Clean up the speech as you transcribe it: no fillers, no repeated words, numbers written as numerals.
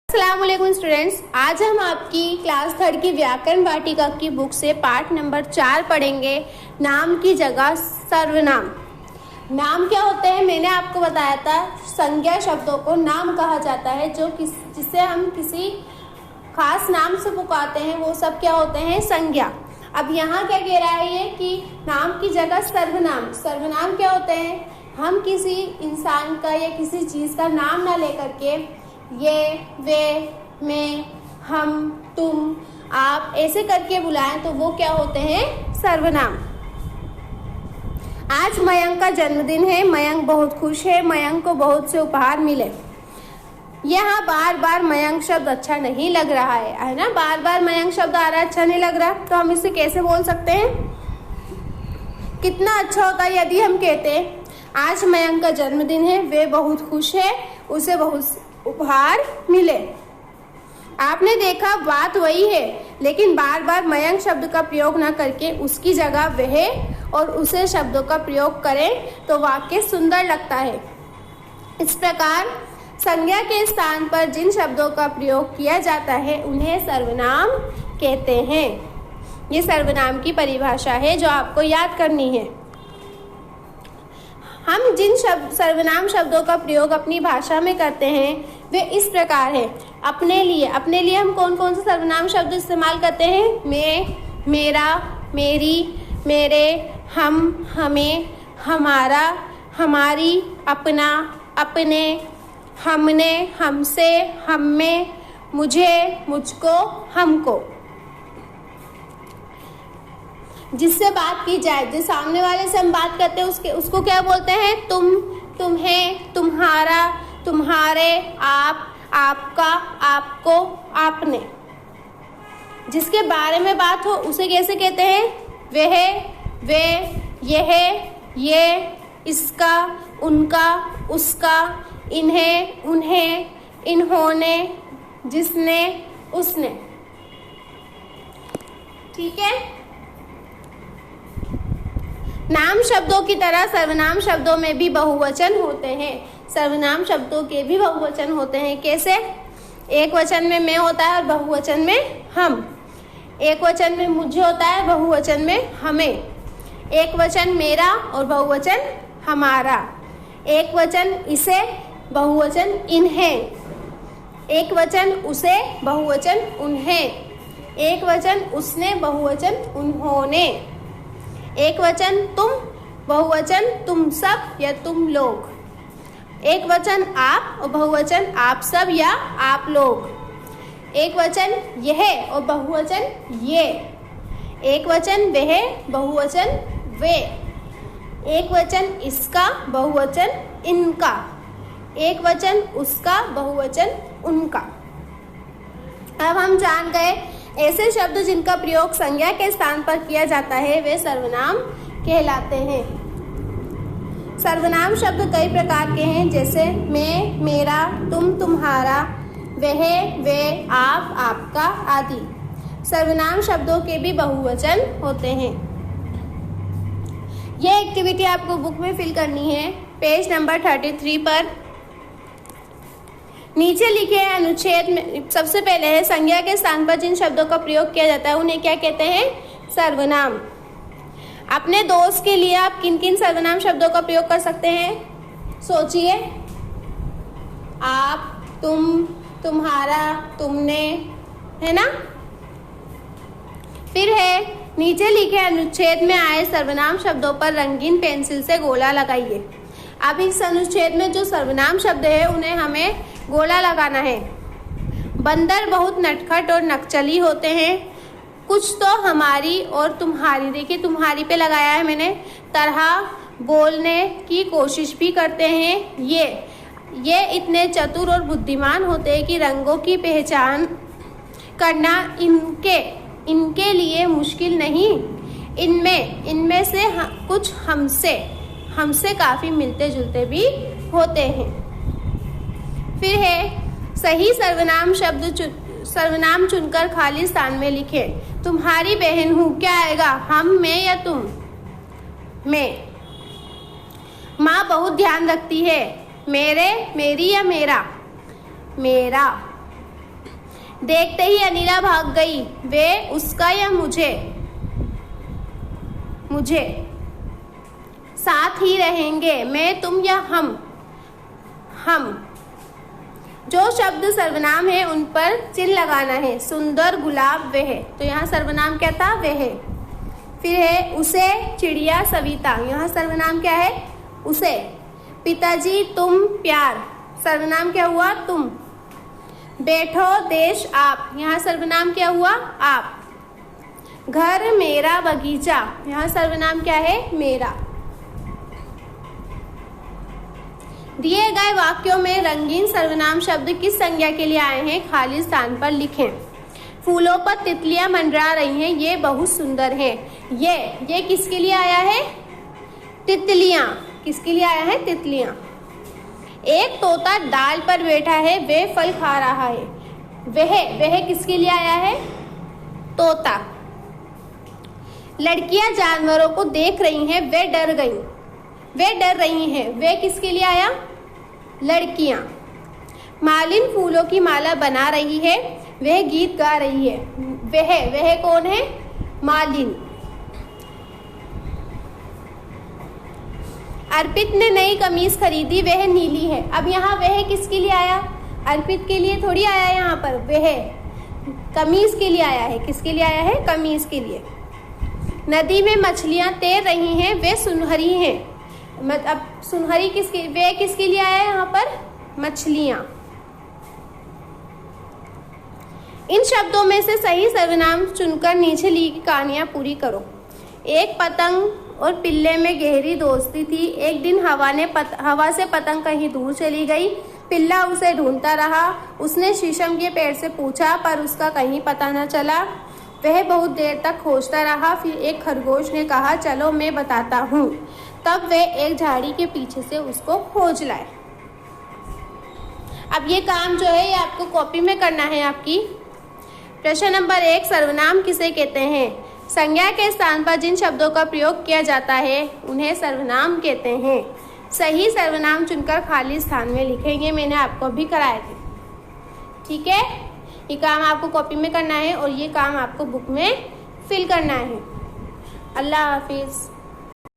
अस्सलाम वालेकुम स्टूडेंट्स, आज हम आपकी क्लास 3 की व्याकरण वाटिका की बुक से पाठ नंबर 4 पढ़ेंगे। नाम की जगह सर्वनाम। नाम क्या होते हैं मैंने आपको बताया था। संज्ञा शब्दों को नाम कहा जाता है, जो जिसे हम किसी खास नाम से पुकारते हैं वो सब क्या होते हैं, संज्ञा। अब यहाँ क्या कह रहा है ये कि नाम की जगह सर्वनाम। सर्वनाम क्या होते हैं, हम किसी इंसान का या किसी चीज़ का नाम ना लेकर के ये, वे, मैं, हम, तुम, आप ऐसे करके बुलाएं तो वो क्या होते हैं, सर्वनाम। आज मयंक का जन्मदिन है। मयंक बहुत खुश है। मयंक को बहुत से उपहार मिले। यहाँ बार बार मयंक शब्द अच्छा नहीं लग रहा है ना। बार बार मयंक शब्द आ रहा है, अच्छा नहीं लग रहा, तो हम इसे कैसे बोल सकते हैं। कितना अच्छा होता है यदि हम कहते आज मयंक का जन्मदिन है, वे बहुत खुश है, उसे बहुत उपहार मिले। आपने देखा बात वही है, लेकिन बार बार मयंक शब्द का प्रयोग न करके उसकी जगह वह और उसे शब्दों का प्रयोग करें तो वाक्य सुंदर लगता है। इस प्रकार संज्ञा के स्थान पर जिन शब्दों का प्रयोग किया जाता है उन्हें सर्वनाम कहते हैं। ये सर्वनाम की परिभाषा है जो आपको याद करनी है। हम जिन सर्वनाम शब्दों का प्रयोग अपनी भाषा में करते हैं वे इस प्रकार है। अपने लिए हम कौन कौन से सर्वनाम शब्द इस्तेमाल करते हैं, मैं, मेरा, मेरी, मेरे, हम, हमें, हमारा, हमारी, अपना, अपने, हमने, हमसे, हमें, मुझे, मुझको, हमको। जिससे बात की जाए, जिस सामने वाले से हम बात करते हैं उसको क्या बोलते हैं, तुम, तुम्हें, तुम्हारा, तुम्हारे, आप, आपका, आपको, आपने। जिसके बारे में बात हो उसे कैसे कहते हैं, वह, वे, यह, ये, इसका, उनका, उसका, इन्हें, उन्हें, इन्होंने, जिसने, उसने। ठीक है। नाम शब्दों की तरह सर्वनाम शब्दों में भी बहुवचन होते हैं। सर्वनाम शब्दों के भी बहुवचन होते हैं। कैसे, एक वचन में मैं होता है और बहुवचन में हम। एक वचन में मुझे होता है, बहुवचन में हमें। एक वचन मेरा और बहुवचन हमारा। एक वचन इसे, बहुवचन इन्हें। एक वचन उसे, बहुवचन उन्हें। एक वचन उसने, बहुवचन उन्होंने। एक वचन तुम, बहुवचन तुम सब या तुम लोग। एक वचन आप और बहुवचन आप सब या आप लोग। एक वचन यह और बहुवचन ये। एक वचन वह, बहुवचन वे। एक वचन इसका, बहुवचन इनका। एक वचन उसका, बहुवचन उनका। अब हम जान गए ऐसे शब्द जिनका प्रयोग संज्ञा के स्थान पर किया जाता है वे सर्वनाम कहलाते हैं। सर्वनाम शब्द कई प्रकार के हैं, जैसे मैं, मेरा, तुम, तुम्हारा, वह, वे, आप, आपका आदि। सर्वनाम शब्दों के भी बहुवचन होते हैं। यह एक्टिविटी आपको बुक में फिल करनी है, पेज नंबर 33 पर। नीचे लिखे अनुच्छेद में सबसे पहले है संज्ञा के स्थान पर जिन शब्दों का प्रयोग किया जाता है उन्हें क्या कहते हैं, सर्वनाम। अपने दोस्त के लिए आप किन किन सर्वनाम शब्दों का प्रयोग कर सकते हैं, सोचिए। आप, तुम, तुम्हारा, तुमने, है ना। फिर है नीचे लिखे अनुच्छेद में आए सर्वनाम शब्दों पर रंगीन पेंसिल से गोला लगाइए। अब इस अनुच्छेद में जो सर्वनाम शब्द है उन्हें हमें गोला लगाना है। बंदर बहुत नटखट और नकचली होते हैं। कुछ तो हमारी और तुम्हारी, देखिए तुम्हारी पे लगाया है मैंने, तरह बोलने की कोशिश भी करते हैं। ये इतने चतुर और बुद्धिमान होते हैं कि रंगों की पहचान करना इनके लिए मुश्किल नहीं। इनमें से कुछ हमसे काफी मिलते जुलते भी होते हैं। फिर है सही सर्वनाम चुनकर खाली स्थान में लिखें। तुम्हारी बहन हूँ, क्या आएगा, हम, मैं या तुम, मैं। माँ बहुत ध्यान रखती है, मेरे, मेरी या मेरा, मेरा। देखते ही अनीला भाग गई। वे, उसका या मुझे, मुझे। साथ ही रहेंगे, मैं, तुम या हम, हम। जो शब्द सर्वनाम है उन पर चिन्ह लगाना है। सुंदर, गुलाब, वह। तो यहाँ सर्वनाम क्या था? वह। फिर है उसे, चिड़िया, सविता। यहाँ सर्वनाम क्या है? उसे। पिताजी, तुम, प्यार। सर्वनाम क्या हुआ? तुम। बैठो, देश, आप। यहाँ सर्वनाम क्या हुआ? आप। घर, मेरा, बगीचा। यहाँ सर्वनाम क्या है? मेरा। दिए गए वाक्यों में रंगीन सर्वनाम शब्द किस संज्ञा के लिए आए हैं? खाली स्थान पर लिखें। फूलों पर तितलियां मंडरा रही हैं, ये बहुत सुंदर है। ये किसके लिए आया है? तितलियां। किसके लिए आया है? तितलियां। एक तोता डाल पर बैठा है, वह फल खा रहा है। वह किसके लिए आया है? तोता। लड़कियां जानवरों को देख रही हैं, वे डर गईं। वे डर रही हैं, वे किसके लिए आया? लड़कियां। मालिन फूलों की माला बना रही है, वह गीत गा रही है। वह कौन है? मालिन। अर्पित ने नई कमीज खरीदी, वह नीली है। अब यहाँ वह किसके लिए आया? अर्पित के लिए थोड़ी आया, यहाँ पर वह कमीज के लिए आया है। किसके लिए आया है? कमीज के लिए। नदी में मछलियां तैर रही हैं, वे सुनहरी हैं। अब सुनहरी किसके, वे किसके लिए आया है यहाँ पर? मछलियां। इन शब्दों में से सही सर्वनाम चुनकर नीचे ली गई कहानियां पूरी करो। एक पतंग और पिल्ले में गहरी दोस्ती थी। एक दिन हवा से पतंग कहीं दूर चली गई। पिल्ला उसे ढूंढता रहा। उसने शीशम के पेड़ से पूछा, पर उसका कहीं पता न चला। वह बहुत देर तक खोजता रहा। फिर एक खरगोश ने कहा, चलो मैं बताता हूँ। तब वह एक झाड़ी के पीछे से उसको खोज लाए। अब ये काम जो है ये आपको कॉपी में करना है आपकी। प्रश्न नंबर 1, सर्वनाम किसे कहते हैं? संज्ञा के स्थान पर जिन शब्दों का प्रयोग किया जाता है उन्हें सर्वनाम कहते हैं। सही सर्वनाम चुनकर खाली स्थान में लिखेंगे। मैंने आपको अभी कराए थे, ठीक है। ये काम आपको कॉपी में करना है और ये काम आपको बुक में फिल करना है। अल्लाह हाफिज़।